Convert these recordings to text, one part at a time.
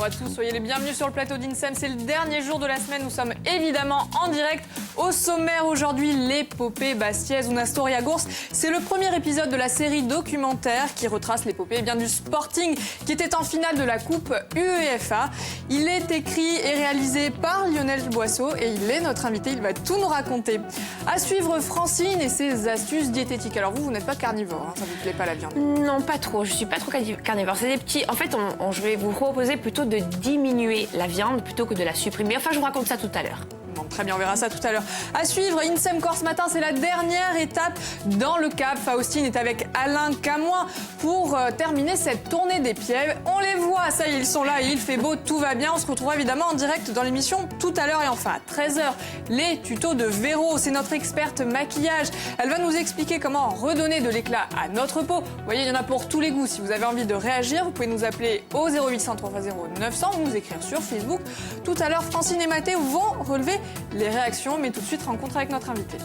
à tous, soyez les bienvenus sur le plateau d'INSEM. C'est le dernier jour de la semaine, nous sommes évidemment en direct. Au sommaire aujourd'hui, l'épopée Bastiaise, Una Storia Gurs. C'est le premier épisode de la série documentaire qui retrace l'épopée du Sporting qui était en finale de la Coupe UEFA. Il est écrit et réalisé par Lionel Boisseau et il est notre invité, il va tout nous raconter. À suivre Francine et ses astuces diététiques. Alors vous n'êtes pas carnivore, ça vous plaît pas la viande? Non, pas trop, je suis pas trop carnivore. C'est des petits... En fait, je vais vous proposer plutôt de diminuer la viande plutôt que de la supprimer. Enfin, je vous raconte ça tout à l'heure. Bon, très bien, on verra ça tout à l'heure. À suivre, INSEM Corse Matin, c'est la dernière étape dans le Cap. Faustine est avec Alain Camoin pour terminer cette tournée des pieds. On les voit, ça y est, ils sont là et il fait beau, tout va bien. On se retrouvera évidemment en direct dans l'émission tout à l'heure. Et enfin, à 13h, les tutos de Véro. C'est notre experte maquillage. Elle va nous expliquer comment redonner de l'éclat à notre peau. Vous voyez, il y en a pour tous les goûts. Si vous avez envie de réagir, vous pouvez nous appeler au 0800 3x0 900 ou nous écrire sur Facebook. Tout à l'heure, Francine et Mathé vont relever les réactions, mais tout de suite, rencontre avec notre invité.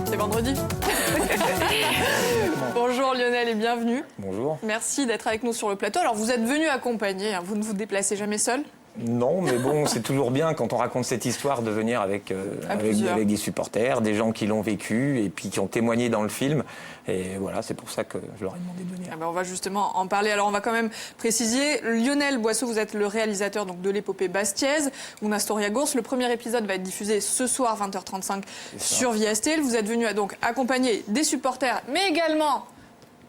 C'est vendredi. Bonjour Lionel et bienvenue. Bonjour. Merci d'être avec nous sur le plateau. Alors vous êtes venu accompagné, vous ne vous déplacez jamais seul? Non, mais bon, c'est toujours bien quand on raconte cette histoire de venir avec des supporters, des gens qui l'ont vécu et puis qui ont témoigné dans le film. Et voilà, c'est pour ça que je leur ai demandé de venir. On va justement en parler. Alors on va quand même préciser, Lionel Boisseau, vous êtes le réalisateur donc, de l'épopée Bastiaise, Una Storia Gurs. Le premier épisode va être diffusé ce soir 20h35 sur Viastel. Vous êtes venu donc accompagner des supporters, mais également...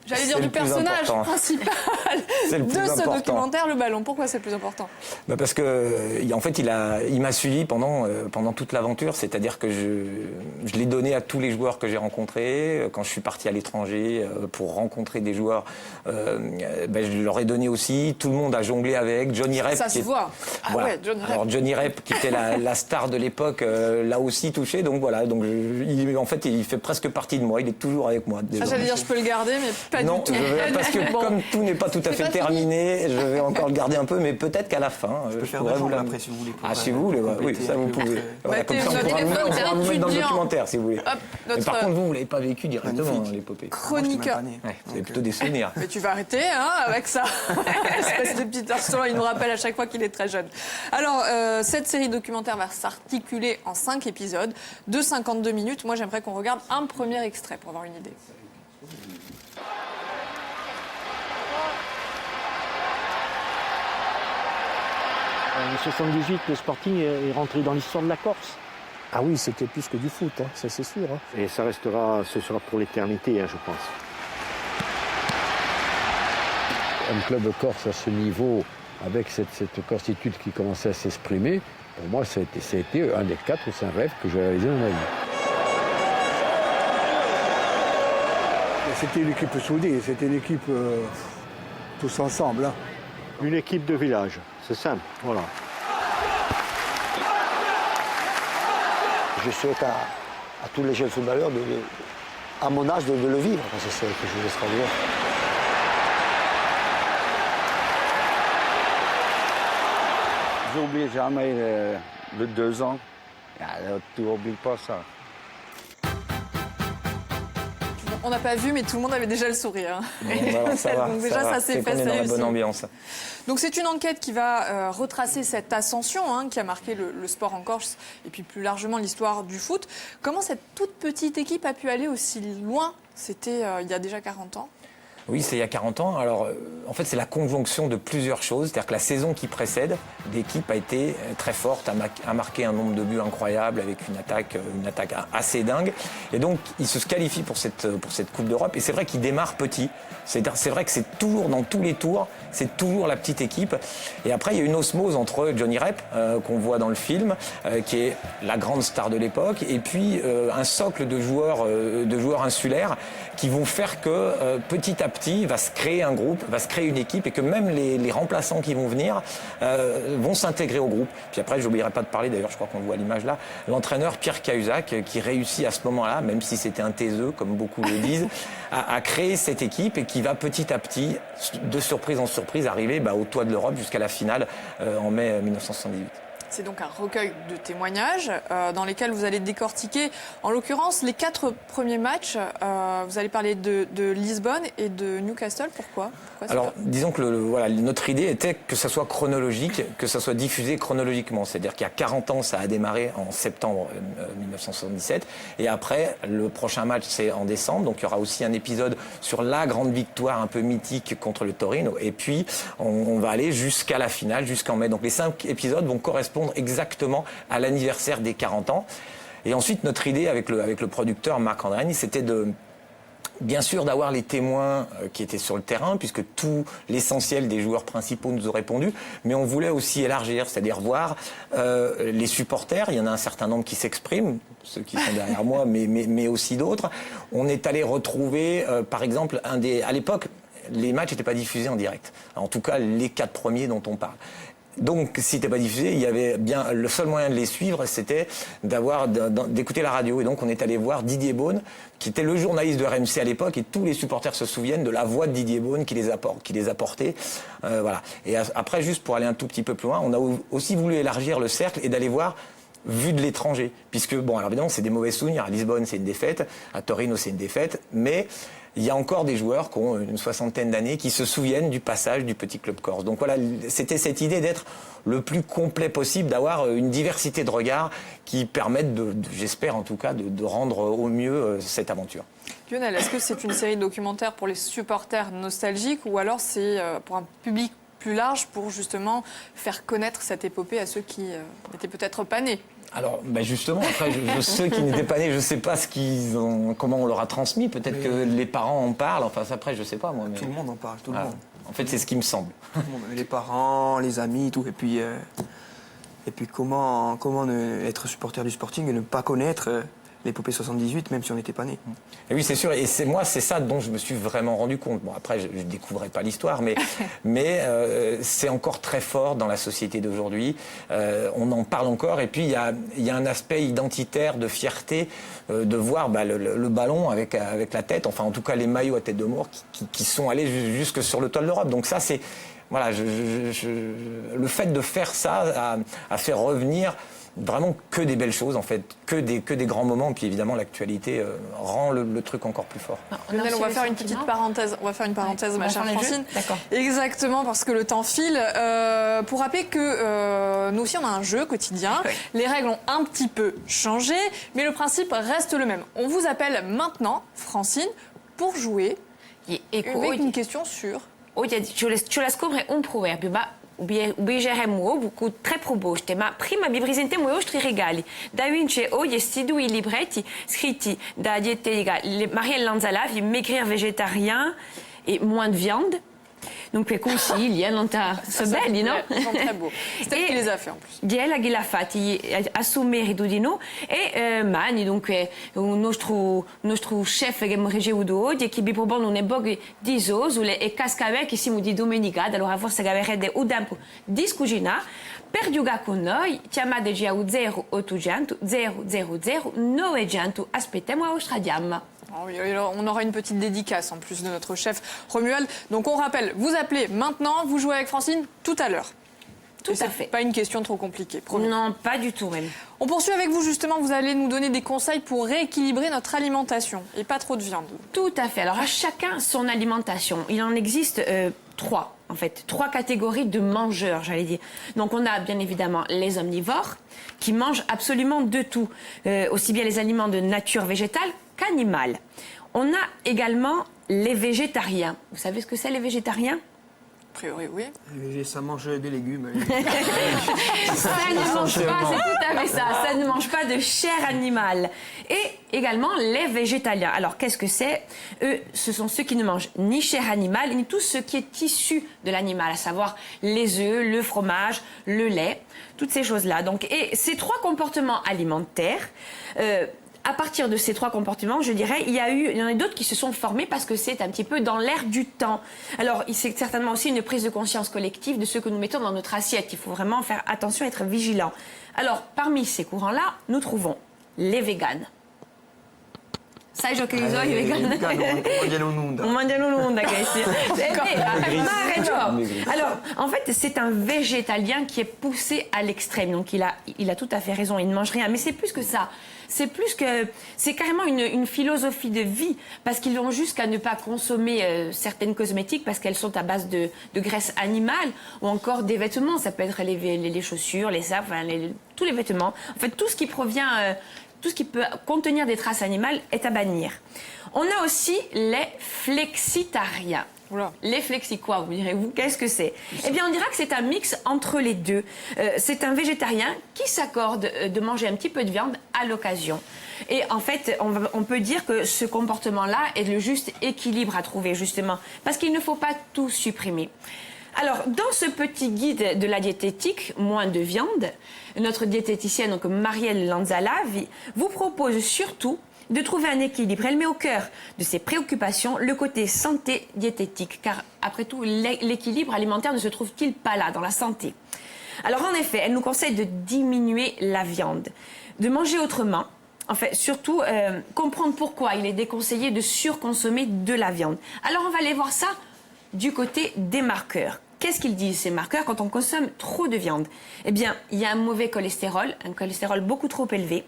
J'allais dire du personnage principal de ce documentaire, le ballon. Pourquoi c'est le plus important? Parce que, en fait, il m'a suivi pendant toute l'aventure. C'est-à-dire que je l'ai donné à tous les joueurs que j'ai rencontrés. Quand je suis parti à l'étranger pour rencontrer des joueurs, je leur ai donné aussi. Tout le monde a jonglé avec. Johnny Rep. Ça se voit. Voilà. Ouais, Johnny Rep. Alors Johnny Rep, qui était la star de l'époque, l'a aussi touché. Donc voilà. Donc en fait, il fait presque partie de moi. Il est toujours avec moi. J'allais dire, je peux le garder, mais pas non, du tout. Parce que comme tout n'est pas tout à fait terminé, je vais encore le garder un peu, mais peut-être qu'à la fin, je pourrais vous l'impression si vous voulez. Ah, si vous voulez, oui, ça vous pouvez. Voilà, comme ça, on pourra vous mettre dans le documentaire, si vous voulez. Mais par contre, vous ne l'avez pas vécu directement, l'épopée. Chroniqueur. Vous avez plutôt des souvenirs. Mais tu vas arrêter avec ça. Espèce de petit instant, il nous rappelle à chaque fois qu'il est très jeune. Alors, cette série documentaire va s'articuler en 5 épisodes de 52 minutes. Moi, j'aimerais qu'on regarde un premier extrait pour avoir une idée. En 78, le Sporting est rentré dans l'histoire de la Corse. Ah oui, c'était plus que du foot, ça c'est sûr. Et ça restera, ce sera pour l'éternité, je pense. Un club corse à ce niveau, avec cette constitute qui commençait à s'exprimer, pour moi, ça a été un des 4 ou 5 rêves que j'ai réalisé dans ma vie. C'était une équipe soudée, c'était une équipe tous ensemble. Une équipe de village, c'est simple, voilà. Je souhaite à tous les jeunes footballeurs, à mon âge, de le vivre, parce que c'est quelque chose d'extraordinaire. Je n'oublie jamais le 2 ans. Tu n'oublies pas ça. On n'a pas vu, mais tout le monde avait déjà le sourire. Voilà, ça va, donc déjà, ça s'est fait, c'est dans la bonne ambiance. Donc c'est une enquête qui va retracer cette ascension qui a marqué le sport en Corse et puis plus largement l'histoire du foot. Comment cette toute petite équipe a pu aller aussi loin? C'était il y a déjà 40 ans. Oui, c'est il y a 40 ans. Alors, en fait, c'est la conjonction de plusieurs choses. C'est-à-dire que la saison qui précède, l'équipe a été très forte, a marqué un nombre de buts incroyable avec une attaque assez dingue. Et donc, il se qualifie pour cette Coupe d'Europe. Et c'est vrai qu'il démarre petit. C'est vrai que c'est toujours, dans tous les tours, c'est toujours la petite équipe. Et après, il y a une osmose entre Johnny Rep, qu'on voit dans le film, qui est la grande star de l'époque, et puis un socle de joueurs insulaires qui vont faire que petit à petit va se créer un groupe, va se créer une équipe, et que même les remplaçants qui vont venir vont s'intégrer au groupe. Puis après, j'oublierai pas de parler, d'ailleurs, je crois qu'on le voit à l'image là, l'entraîneur Pierre Cahuzac, qui réussit à ce moment-là, même si c'était un taiseux, comme beaucoup le disent, à créer cette équipe et qui va petit à petit, de surprise en surprise, arriver au toit de l'Europe jusqu'à la finale en mai 1978. C'est donc un recueil de témoignages dans lesquels vous allez décortiquer, en l'occurrence, les 4 premiers matchs. Vous allez parler de Lisbonne et de Newcastle. Pourquoi Alors, disons que notre idée était que ça soit chronologique, que ça soit diffusé chronologiquement. C'est-à-dire qu'il y a 40 ans, ça a démarré en septembre 1977. Et après, le prochain match, c'est en décembre. Donc, il y aura aussi un épisode sur la grande victoire un peu mythique contre le Torino. Et puis, on va aller jusqu'à la finale, jusqu'en mai. Donc, les 5 épisodes vont correspondre exactement à l'anniversaire des 40 ans. Et ensuite, notre idée avec le producteur Marc Andréani, c'était bien sûr d'avoir les témoins qui étaient sur le terrain, puisque tout l'essentiel des joueurs principaux nous ont répondu, mais on voulait aussi élargir, c'est-à-dire voir les supporters. Il y en a un certain nombre qui s'expriment, ceux qui sont derrière moi, mais aussi d'autres. On est allé retrouver, par exemple, à l'époque, les matchs n'étaient pas diffusés en direct. En tout cas, les 4 premiers dont on parle. Donc, si c'était pas diffusé, il y avait bien le seul moyen de les suivre, c'était d'écouter la radio. Et donc, on est allé voir Didier Beaune, qui était le journaliste de RMC à l'époque, et tous les supporters se souviennent de la voix de Didier Beaune qui les a portés. Voilà. Et après, juste pour aller un tout petit peu plus loin, on a aussi voulu élargir le cercle et d'aller voir vu de l'étranger, puisque bon, alors évidemment, c'est des mauvais souvenirs. À Lisbonne, c'est une défaite. À Torino, c'est une défaite, mais il y a encore des joueurs qui ont une 60aine d'années qui se souviennent du passage du petit club corse. Donc voilà, c'était cette idée d'être le plus complet possible, d'avoir une diversité de regards qui permettent, j'espère en tout cas, de rendre au mieux cette aventure. Lionel, est-ce que c'est une série documentaire pour les supporters nostalgiques ou alors c'est pour un public plus large pour justement faire connaître cette épopée à ceux qui n'étaient peut-être pas nés? Alors, justement, après, ceux qui n'étaient pas nés, je ne sais pas comment on leur a transmis. Peut-être que les parents en parlent. Enfin, après, je ne sais pas, moi. Mais... Tout le monde en parle, tout le monde. En fait, c'est ce qui me semble. Tout le monde, les parents, les amis, tout. Et puis comment être supporter du Sporting et ne pas connaître l'épopée 78, même si on n'était pas né. Et oui, c'est sûr. Et c'est ça dont je me suis vraiment rendu compte. Bon, après, je ne découvrais pas l'histoire, mais c'est encore très fort dans la société d'aujourd'hui. On en parle encore. Et puis, il y a un aspect identitaire de fierté de voir le ballon avec la tête, enfin, en tout cas, les maillots à tête de mort qui sont allés jusque sur le toit de l'Europe. Donc ça, c'est... Voilà, le fait de faire ça a fait revenir vraiment que des belles choses, en fait, que des grands moments. Puis évidemment, l'actualité rend le truc encore plus fort. Lionel, on va faire une petite parenthèse. On va faire une parenthèse, ma chère Francine. D'accord. Exactement, parce que le temps file. Pour rappeler que nous aussi, on a un jeu quotidien. Oui. Les règles ont un petit peu changé, mais le principe reste le même. On vous appelle maintenant, Francine, pour jouer avec une question sur... Ću scoprire un proverbio, ubiđeremo obuku tre proposte, ma prima vi presentiamo i vostri regali. Da vince oggi questi 2 libretti scritti da dietetica Marielle Lanzalavi, maigrir végétarien et moins de viande. Donc consigli, non? Sono belli, no? Ils sont très beaux. C'est elle qui les a fait en plus. Diela che l'ha fatti assumere di noi e Mani, dunque un nostro chef che mi ricevuto oggi e che vi propone un bog di sosule e cascavè che siamo di domenica, allora forse che avrete un tempo di cucinare. Per giocare con noi, chiamateci a 0800 000 900, aspettiamo la vostra diamma. On aura une petite dédicace en plus de notre chef Romuald. Donc on rappelle, vous appelez maintenant, vous jouez avec Francine tout à l'heure. Tout à fait. Pas une question trop compliquée, promis. Non, pas du tout même. On poursuit avec vous justement, vous allez nous donner des conseils pour rééquilibrer notre alimentation et pas trop de viande. Tout à fait. Alors à chacun son alimentation. Il en existe 3 en fait, 3 catégories de mangeurs, j'allais dire. Donc on a bien évidemment les omnivores qui mangent absolument de tout, aussi bien les aliments de nature végétale qu'animale. On a également les végétariens. Vous savez ce que c'est les végétariens? A priori, oui. Ça mange des légumes. Ça ne mange pas, c'est tout à fait ça. Ça ne mange pas de chair animale. Et également les végétaliens. Alors, qu'est-ce que c'est? Eux, ce sont ceux qui ne mangent ni chair animale, ni tout ce qui est issu de l'animal, à savoir les œufs, le fromage, le lait, toutes ces choses-là. Donc, et ces 3 comportements alimentaires... à partir de ces 3 comportements, je dirais, il y en a d'autres qui se sont formés parce que c'est un petit peu dans l'air du temps. Alors, c'est certainement aussi une prise de conscience collective de ce que nous mettons dans notre assiette. Il faut vraiment faire attention, être vigilant. Alors, parmi ces courants-là, nous trouvons les véganes. Sai giochi di solito mangiano l'onda, Alors, en fait, c'est un végétalien qui est poussé à l'extrême. Donc, il a tout à fait raison. Il ne mange rien. Mais c'est plus que ça. C'est carrément une philosophie de vie, parce qu'ils vont jusqu'à ne pas consommer certaines cosmétiques parce qu'elles sont à base de graisse animale, ou encore des vêtements. Ça peut être les chaussures, les sapes, tous les vêtements. En fait, tout ce qui provient, tout ce qui peut contenir des traces animales est à bannir. On a aussi les flexitariens. Oula. Les flexi quoi, vous direz-vous? Qu'est-ce que c'est? Eh bien, on dira que c'est un mix entre les deux. C'est un végétarien qui s'accorde de manger un petit peu de viande à l'occasion. Et en fait, on peut dire que ce comportement-là est le juste équilibre à trouver, justement, parce qu'il ne faut pas tout supprimer. Alors, dans ce petit guide de la diététique, moins de viande, notre diététicienne, donc Marielle Lanzala, vous propose surtout de trouver un équilibre. Elle met au cœur de ses préoccupations le côté santé diététique, car après tout, l'équilibre alimentaire ne se trouve-t-il pas là, dans la santé? Alors en effet, elle nous conseille de diminuer la viande, de manger autrement, en fait, surtout comprendre pourquoi il est déconseillé de surconsommer de la viande. Alors on va aller voir ça du côté des marqueurs. Qu'est-ce qu'ils disent, ces marqueurs, quand on consomme trop de viande? Eh bien, il y a un mauvais cholestérol, un cholestérol beaucoup trop élevé,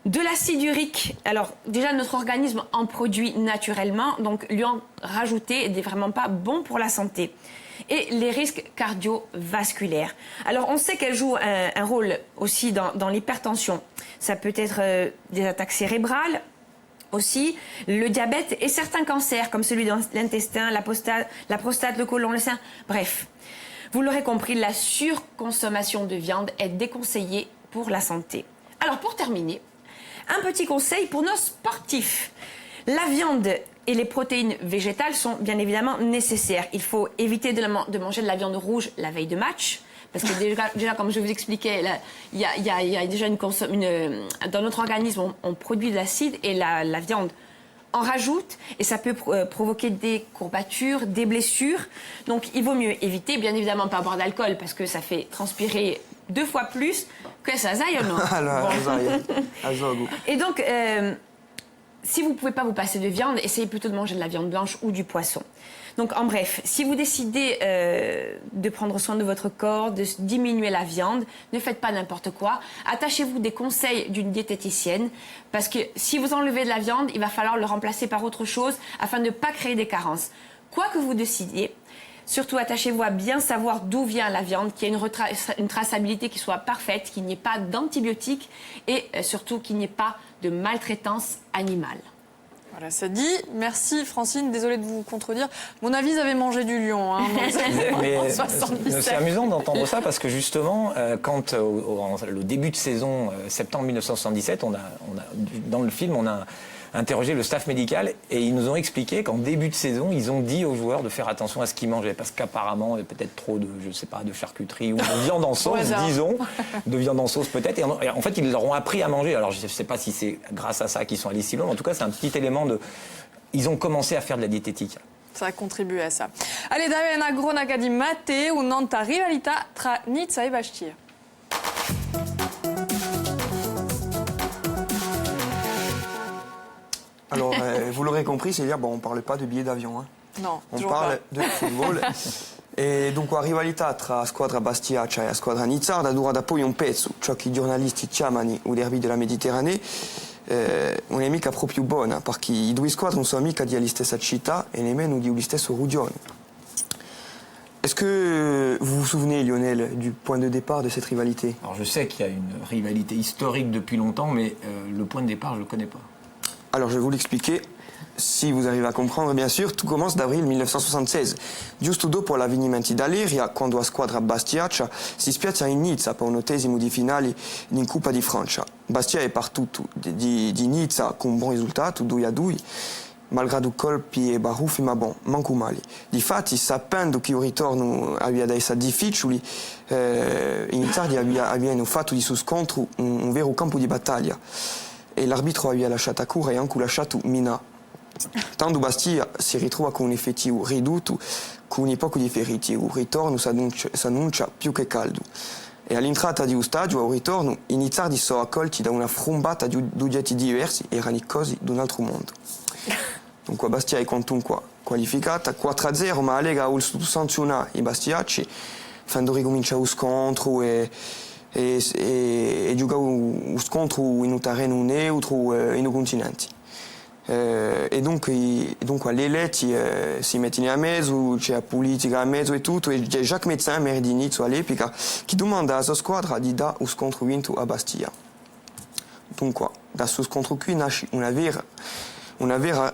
de l'acide urique. Alors, déjà, notre organisme en produit naturellement, donc lui en rajouter n'est vraiment pas bon pour la santé. Et les risques cardiovasculaires. Alors, on sait qu'elle joue un rôle aussi dans l'hypertension. Ça peut être des attaques cérébrales, aussi le diabète et certains cancers, comme celui de l'intestin, la prostate, le côlon, le sein. Bref, vous l'aurez compris, la surconsommation de viande est déconseillée pour la santé. Alors, pour terminer, un petit conseil pour nos sportifs. La viande et les protéines végétales sont bien évidemment nécessaires. Il faut éviter de manger de la viande rouge la veille de match. Parce que déjà comme je vous expliquais, il y a déjà dans notre organisme, on produit de l'acide et la viande en rajoute. Et ça peut provoquer des courbatures, des blessures. Donc il vaut mieux éviter, bien évidemment, pas boire d'alcool parce que ça fait transpirer 2 fois plus que ça zaille, non? Et donc, si vous ne pouvez pas vous passer de viande, essayez plutôt de manger de la viande blanche ou du poisson. Donc, en bref, si vous décidez de prendre soin de votre corps, de diminuer la viande, ne faites pas n'importe quoi. Attachez-vous des conseils d'une diététicienne, parce que si vous enlevez de la viande, il va falloir le remplacer par autre chose afin de ne pas créer des carences. Quoi que vous décidiez, surtout, attachez-vous à bien savoir d'où vient la viande, qu'il y ait une traçabilité qui soit parfaite, qu'il n'y ait pas d'antibiotiques et surtout qu'il n'y ait pas de maltraitance animale. Voilà, c'est dit. Merci Francine, désolée de vous contredire. Mon avis, ils avaient mangé du lion. Hein, c'est amusant d'entendre ça parce que justement, quand le début de saison, septembre 1977, dans le film, on a interrogé le staff médical et ils nous ont expliqué qu'en début de saison, ils ont dit aux joueurs de faire attention à ce qu'ils mangeaient parce qu'apparemment, il y avait peut-être trop de, je sais pas, de charcuterie ou de viande en sauce, disons, de viande en sauce peut-être. Et en fait, ils leur ont appris à manger. Alors, je sais pas si c'est grâce à ça qu'ils sont allés si loin, mais en tout cas, c'est un petit élément de... Ils ont commencé à faire de la diététique. Ça a contribué à ça. Allez, David Agronaka di Mate ou Nanta Rivalita tra Nizza et Bastia. Alors, vous l'aurez compris, c'est-à-dire, on ne parle pas de billets d'avion. Hein. Non, on parle de football. E dunque la rivalità tra squadra Bastiaccia e squadra nizzarda dura poi un pezzo, ciò che i giornalisti chiamano il derby della Mediterranée, un'amica proprio buona, perché i due squadre sono amiche di stessa città e nemmeno di stesso Rugione. Est-ce que vous vous souvenez, Lionel, du point de départ de cette rivalité? Alors je sais qu'il y a une rivalité historique depuis longtemps, mais le point de départ, je ne le connais pas. Alors je vais vous l'expliquer, si vous arrivez à comprendre bien sûr. Tout commence d'avril 1976, giusto dopo l'avvenimento d'Aleria, quando la squadra Bastiaccia si spiazza in Nizza per un 8° di finale in Coppa di Francia. Bastia è partito di Nizza con un buon risultato, 2-2, malgrado colpi e baruffi, ma manco male. Difatti, sapendo che il ritorno aveva essere difficile, i nizzardi avevano fatto di suo scontro un vero campo di battaglia. E l'arbitro aveva lasciato a cura e anche lasciato Mina. Tanto Bastia si ritrova con un effettivo ridotto, con poco di feriti, e il ritorno si annuncia più che caldo. E all'entrata di un stadio, al ritorno, i nizzardi sono accolti da una frombata di oggetti diversi, erano cose di un altro mondo. Dunque Bastia è comunque qualificata 4-0, ma la Lega ha sanzionato i bastiacci, quando ricomincia lo scontro e giocare lo scontro in un terreno neutro in un continente. E dunque le eletti si mettono a mezzo, c'è la politica a mezzo e tutto, e c'è Jacques Médecin, maire di Nizzo all'epoca, che domanda alla sua squadra di dare lo scontro vinto a Bastia. Dunque, da questo scontro qui nasce una vera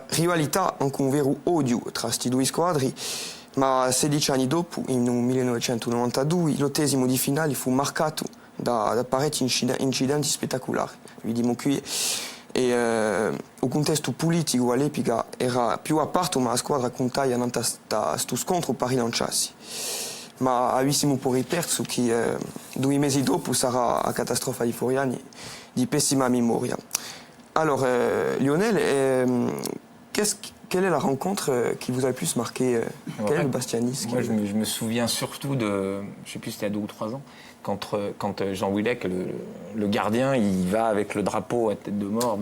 rivalità, anche un vero odio tra questi due squadri, ma 16 anni dopo, nel 1992, l'8° di finale fu marcato da parecchi incidenti spettacolari. Vediamo qui. E il contesto politico all'epoca era più aperto, ma la squadra contava in questo scontro per rilanciarsi. Ma avessimo poi perso che 2 mesi dopo sarà la catastrofe di Foriani di pessima memoria. Alors, Lionel, quelle est la rencontre qui vous a le plus marqué? Quel est le bastianisme? Moi, je me souviens surtout de, je ne sais plus si c'était à 2 ou 3 ans, quand Jean Willec, le gardien, il va avec le drapeau à tête de mort.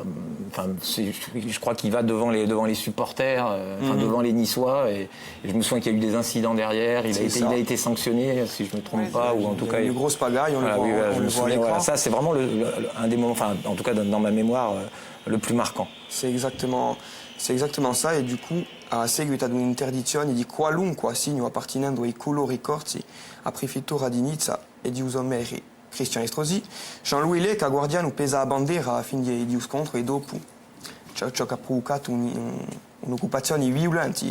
Enfin, je crois qu'il va devant les supporters, devant les Niçois. Et je me souviens qu'il y a eu des incidents derrière. Il a été sanctionné, si je ne me trompe pas, ou en tout cas. Une grosse pagaille, on le voit. Je me souviens. Voilà, ça, c'est vraiment un des moments, enfin, en tout cas dans ma mémoire, le plus marquant. C'est exactement ça, e du coup, a seguito ad un'interdizione di qualunque assegno appartenendo ai colori corsi a prefettura di Nizza e di Usomeri Christian Estrosi, Jean-Louis Lec, a guardiano, pesa a bandiera a fin di scontro e dopo ciò che ha provocato un'occupazione violenta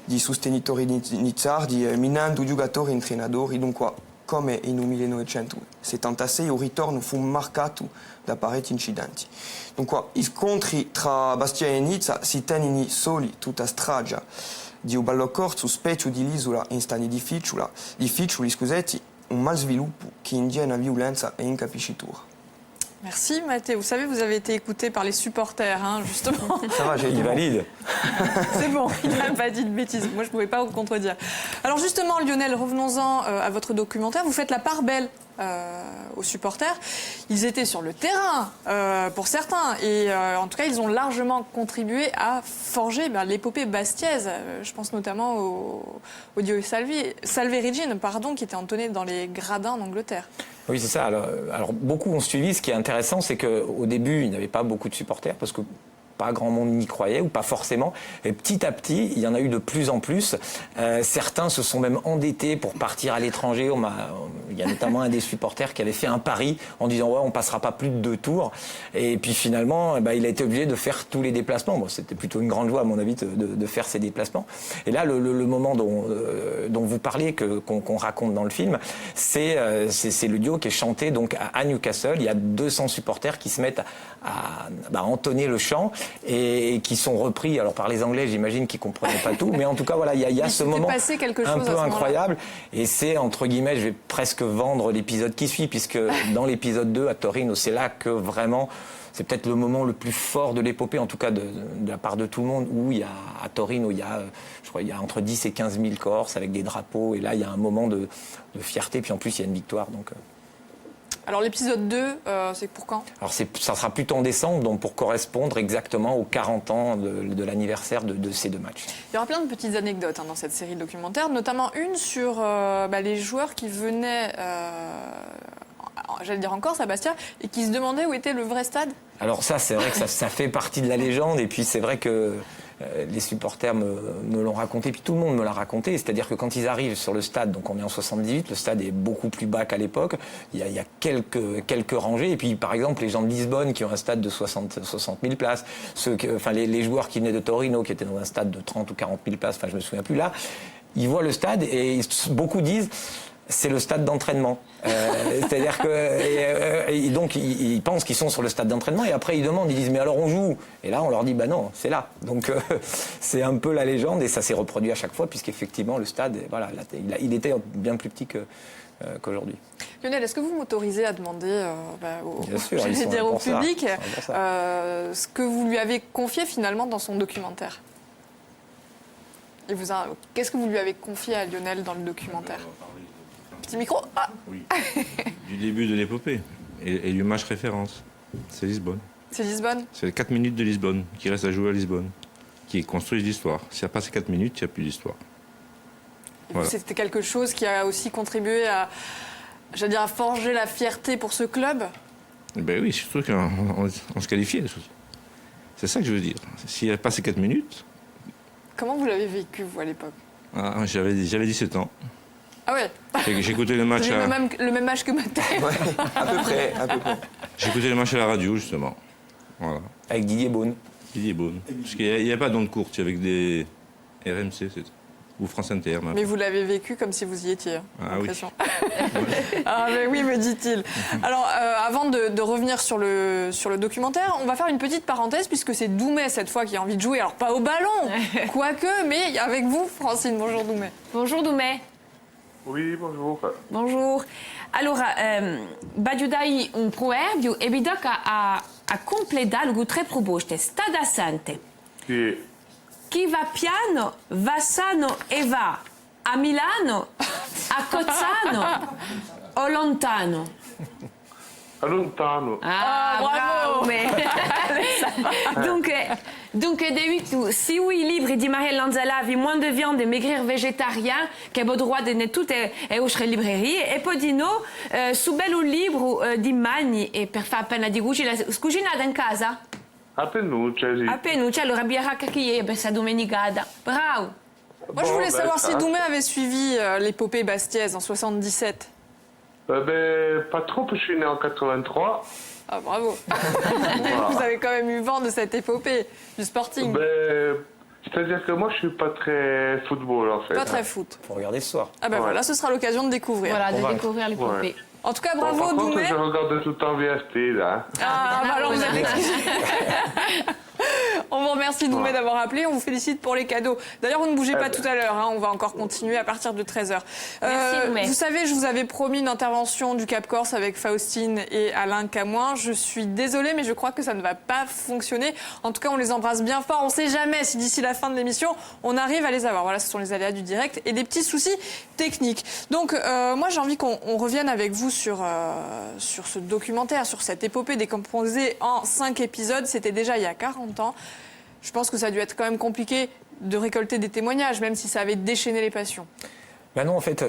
di sostenitori nizzardi, minando giocatori e allenatori. Dunque, come nel 1976, il ritorno fu marcato da parecchi incidenti. Dunque, i scontri tra Bastia e Nizza si tengono soli tutta strada di un ballo corso, specie dell'isola in stati difficili, scusetti, un mal sviluppo che indiena violenza e incapicitura. Merci Mathé. Vous savez, vous avez été écouté par les supporters, hein, justement. Ça va, j'ai été valide. C'est bon, il n'a pas dit de bêtises. Moi, je ne pouvais pas vous contredire. Alors justement, Lionel, revenons-en à votre documentaire. Vous faites la part belle aux supporters. Ils étaient sur le terrain, pour certains, et en tout cas, ils ont largement contribué à forger l'épopée bastiaise. Je pense notamment au Dio Salve Regina, qui était entonné dans les gradins d'Angleterre. Oui, c'est ça. Alors, beaucoup ont suivi. Ce qui est intéressant, c'est qu'au début, il n'y avait pas beaucoup de supporters parce que pas grand monde n'y croyait, ou pas forcément. Et petit à petit, il y en a eu de plus en plus. Certains se sont même endettés pour partir à l'étranger. Il y a notamment un des supporters qui avait fait un pari en disant ouais, on passera pas plus de 2 tours. Et puis finalement, il a été obligé de faire tous les déplacements. Bon, c'était plutôt une grande joie, à mon avis, de faire ces déplacements. Et là, le moment dont vous parlez, qu'on raconte dans le film, c'est le duo qui est chanté donc à Newcastle. Il y a 200 supporters qui se mettent à entonner le chant et qui sont repris par les Anglais, j'imagine qu'ils comprenaient pas tout, mais en tout cas voilà, il y a ce moment un peu incroyable, et c'est entre guillemets, je vais presque vendre l'épisode qui suit, puisque dans l'épisode 2 à Torino, c'est là que vraiment c'est peut-être le moment le plus fort de l'épopée, en tout cas de la part de tout le monde, où il y a à Torino, il y a entre 10 et 15 000 Corses avec des drapeaux, et là il y a un moment de fierté, puis en plus il y a une victoire, donc. Alors l'épisode 2, c'est pour quand? Alors ça sera plutôt en décembre, donc pour correspondre exactement aux 40 ans de l'anniversaire de ces 2 matchs. Il y aura plein de petites anecdotes dans cette série documentaire, notamment une sur les joueurs qui venaient, j'allais dire encore, à Bastia, et qui se demandaient où était le vrai stade. Alors ça, c'est vrai que ça fait partie de la légende, et puis c'est vrai que les supporters me l'ont raconté, puis tout le monde me l'a raconté, c'est-à-dire que quand ils arrivent sur le stade, donc on est en 78, le stade est beaucoup plus bas qu'à l'époque, il y a quelques rangées, et puis par exemple les gens de Lisbonne qui ont un stade de 60 000 places, les joueurs qui venaient de Torino qui étaient dans un stade de 30 ou 40 000 places, je me souviens plus, là, ils voient le stade et beaucoup disent c'est le stade d'entraînement. C'est-à-dire que et donc ils pensent qu'ils sont sur le stade d'entraînement, et après ils demandent, ils disent mais alors on joue où? Et là on leur dit non, c'est là. Donc c'est un peu la légende, et ça s'est reproduit à chaque fois, puisqu'effectivement le stade, voilà, il était bien plus petit qu'aujourd'hui. Lionel, est-ce que vous m'autorisez à demander au public ce que vous lui avez confié finalement dans son documentaire? Qu'est-ce que vous lui avez confié à Lionel dans le documentaire? Petit micro. Ah. Oui. Du début de l'épopée et du match référence. C'est Lisbonne. C'est Lisbonne. C'est les 4 minutes de Lisbonne qui restent à jouer à Lisbonne, qui construisent l'histoire. S'il n'y a pas ces 4 minutes, il n'y a plus d'histoire. Voilà. C'était quelque chose qui a aussi contribué à, j'allais dire, à forger la fierté pour ce club. Ben oui, surtout qu'on se qualifiait. C'est ça que je veux dire. S'il n'y a pas ces 4 minutes... Comment vous l'avez vécu, vous, à l'époque? J'avais 17 ans. Ah ouais. J'écoutais le match le même âge que Mathieu. Ouais, à peu près. J'écoutais le match à la radio, justement. Voilà. Avec Didier Beaune. Didier Beaune. Parce qu'il n'y a pas d'onde courte, avec des RMC, ou France Inter. Mais vous l'avez vécu comme si vous y étiez. Ah oui. Ah mais oui, me dit-il. Alors, avant de revenir sur le documentaire, on va faire une petite parenthèse puisque c'est Doumet cette fois qui a envie de jouer. Alors pas au ballon, quoique, mais avec vous, Francine. Bonjour Doumet. Bonjour Doumet. Oui, bonjour. Bonjour. Allora, Badiudai un proverbio e bidoca a completare il tre proposte. Stada sante. Sì. Chi va piano va sano e va a Milano, a Cozzano o lontano. A lontano. Ah, bravo! Donc, David, si oui, libre di Marielle Lanzalavi, moins de viande et maigrir végétarien, che è droit de ne tutte e uscire librerie, e poi di no, su bello libro di Magni e per fare appena di cucinata in casa? A Penuccia, sì. A Penuccia, allora birra cacchier per sa domenicada. Bravo! Moi, je voulais savoir si Doumet avait suivi l'épopée bastiaise en 77. Pas trop, parce que je suis né en 83. Ah, bravo. Vous avez quand même eu vent de cette épopée du Sporting. C'est-à-dire que moi, je suis pas très football, en fait. Pas très foot. Faut regarder ce soir. Ah ben voilà, ce sera l'occasion de découvrir. Voilà, de découvrir l'épopée. Ouais. En tout cas, Bon, bravo par contre, Doumet. je regarde tout en VST, là. Ah, bah alors vous êtes excusé. On vous remercie Doumet d'avoir appelé, on vous félicite pour les cadeaux. D'ailleurs, vous ne bougez pas tout à l'heure, hein, on va encore continuer à partir de 13h. Merci Doumet. Vous savez, je vous avais promis une intervention du Cap Corse avec Faustine et Alain Camoin. Je suis désolée, mais je crois que ça ne va pas fonctionner. En tout cas, on les embrasse bien fort. On ne sait jamais si d'ici la fin de l'émission, on arrive à les avoir. Voilà, ce sont les aléas du direct et des petits soucis techniques. Donc, moi, j'ai envie qu'on revienne avec vous sur ce documentaire, sur cette épopée décomposée en 5 épisodes. C'était déjà il y a 40 ans. Je pense que ça a dû être quand même compliqué de récolter des témoignages, même si ça avait déchaîné les passions. Ben non, en fait,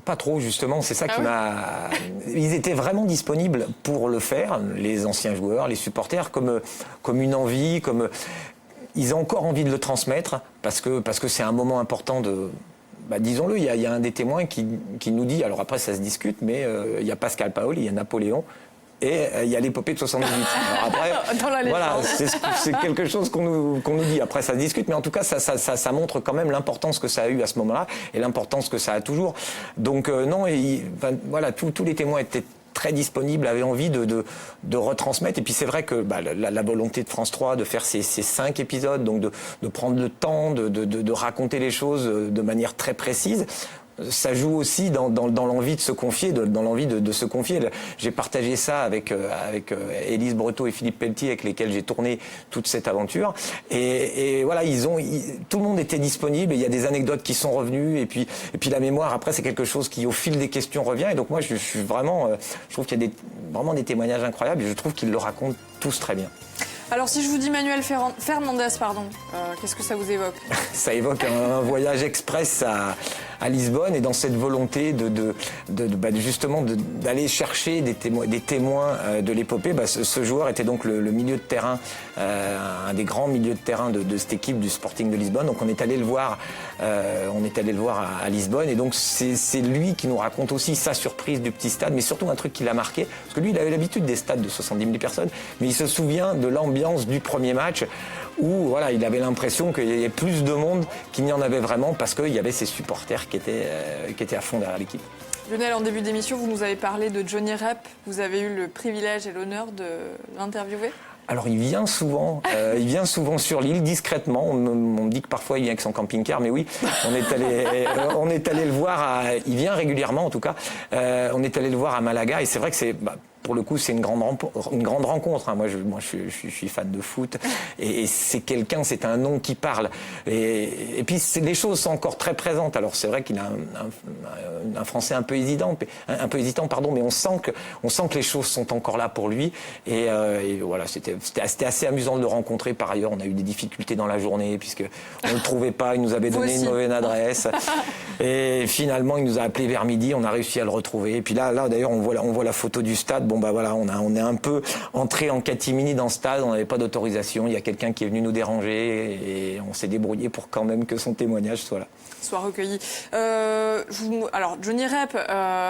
pas trop, justement. C'est ça qui m'a... Ils étaient vraiment disponibles pour le faire, les anciens joueurs, les supporters, comme une envie, comme... Ils ont encore envie de le transmettre, parce que c'est un moment important de... disons-le, il y a un des témoins qui nous dit, alors après ça se discute, mais il y a Pascal Paoli, il y a Napoléon, et il y a l'épopée de 78. Alors après, dans la légende. voilà, c'est quelque chose qu'on nous dit. Après, ça se discute, mais en tout cas, ça montre quand même l'importance que ça a eu à ce moment-là et l'importance que ça a toujours. Donc non, voilà, tous les témoins étaient très disponibles, avaient envie de retransmettre. Et puis c'est vrai que la volonté de France 3 de faire ces 5 épisodes, donc de prendre le temps de raconter les choses de manière très précise. Ça joue aussi dans l'envie de se confier, dans l'envie de se confier. J'ai partagé ça avec Élise Breteau et Philippe Pelletier, avec lesquels j'ai tourné toute cette aventure. Et voilà, tout le monde était disponible. Et il y a des anecdotes qui sont revenues. Et puis la mémoire, après, c'est quelque chose qui, au fil des questions, revient. Et donc moi, je suis vraiment, je trouve qu'il y a vraiment des témoignages incroyables. Et je trouve qu'ils le racontent tous très bien. Alors, si je vous dis Manuel Fernandez, qu'est-ce que ça vous évoque? Ça évoque un voyage express à Lisbonne et dans cette volonté justement d'aller chercher des témoins de l'épopée. Ce joueur était donc le milieu de terrain, un des grands milieux de terrain de cette équipe du Sporting de Lisbonne. Donc on est allé le voir, à Lisbonne, et donc c'est lui qui nous raconte aussi sa surprise du petit stade, mais surtout un truc qui l'a marqué, parce que lui il avait l'habitude des stades de 70 000 personnes, mais il se souvient de l'ambiance du premier match où voilà, il avait l'impression qu'il y avait plus de monde qu'il n'y en avait vraiment, parce qu'il y avait ces supporters qui étaient à fond derrière l'équipe. Lionel, en début d'émission, vous nous avez parlé de Johnny Rep. Vous avez eu le privilège et l'honneur de l'interviewer. Alors il vient souvent sur l'île discrètement. On me dit que parfois il vient avec son camping-car, mais oui, on est allé le voir. Il vient régulièrement en tout cas. On est allé le voir à Malaga, et c'est vrai que c'est pour le coup, c'est une grande rencontre. Hein. Moi, je suis fan de foot et c'est un nom qui parle. Et puis, les choses sont encore très présentes. Alors, c'est vrai qu'il a un français un peu hésitant, mais on sent que les choses sont encore là pour lui. Et voilà, c'était assez amusant de le rencontrer. Par ailleurs, on a eu des difficultés dans la journée puisque on le trouvait pas. Il nous avait donné une mauvaise adresse. Et finalement, il nous a appelé vers midi. On a réussi à le retrouver. Et puis là, d'ailleurs, on voit la photo du stade. Bon, bah voilà, on est un peu entré en catimini dans le stade. On n'avait pas d'autorisation. Il y a quelqu'un qui est venu nous déranger et on s'est débrouillé pour quand même que son témoignage soit là. Soit recueilli. Alors, Johnny Rep,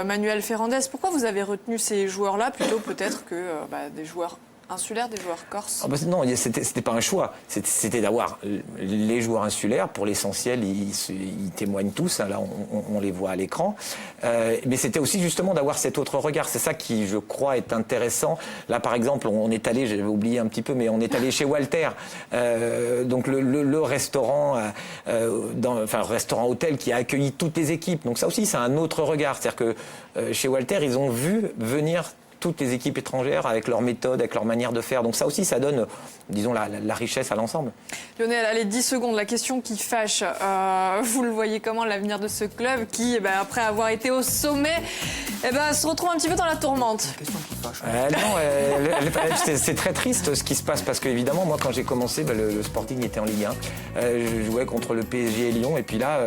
Manuel Ferrandez, pourquoi vous avez retenu ces joueurs-là plutôt peut-être que des joueurs insulaires, des joueurs corses? Non, c'était pas un choix. C'était d'avoir les joueurs insulaires. Pour l'essentiel, ils témoignent tous. Hein, là, on les voit à l'écran. Mais c'était aussi justement d'avoir cet autre regard. C'est ça qui, je crois, est intéressant. Là, par exemple, on est allé, j'avais oublié un petit peu, mais on est allé chez Walter. Donc le restaurant, restaurant-hôtel qui a accueilli toutes les équipes. Donc ça aussi, c'est un autre regard. C'est-à-dire que chez Walter, ils ont vu venir toutes les équipes étrangères avec leur méthode, avec leur manière de faire. Donc ça aussi, ça donne, disons, la richesse à l'ensemble. Lionel, allez, 10 secondes. La question qui fâche. Vous le voyez comment, l'avenir de ce club qui, après avoir été au sommet, se retrouve un petit peu dans la tourmente? La question qui fâche. C'est très triste ce qui se passe parce qu'évidemment, moi, quand j'ai commencé, le Sporting était en Ligue 1. Je jouais contre le PSG et Lyon. Et puis là,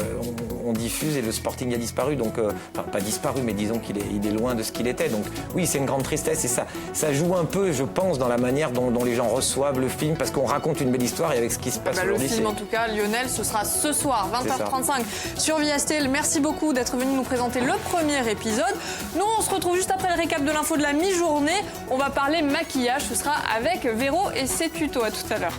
on diffuse et le Sporting a disparu. Donc, pas disparu, mais disons qu'il est loin de ce qu'il était. Donc oui, c'est une grande tristesse et ça joue un peu, je pense, dans la manière dont les gens reçoivent le film parce qu'on raconte une belle histoire et avec ce qui se passe aujourd'hui. Le film, en tout cas, Lionel, ce sera ce soir, 20h35 sur Viastel. Merci beaucoup d'être venu nous présenter le premier épisode. Nous, on se retrouve juste après le récap de l'info de la mi-journée. On va parler maquillage, ce sera avec Véro et ses tutos. À tout à l'heure.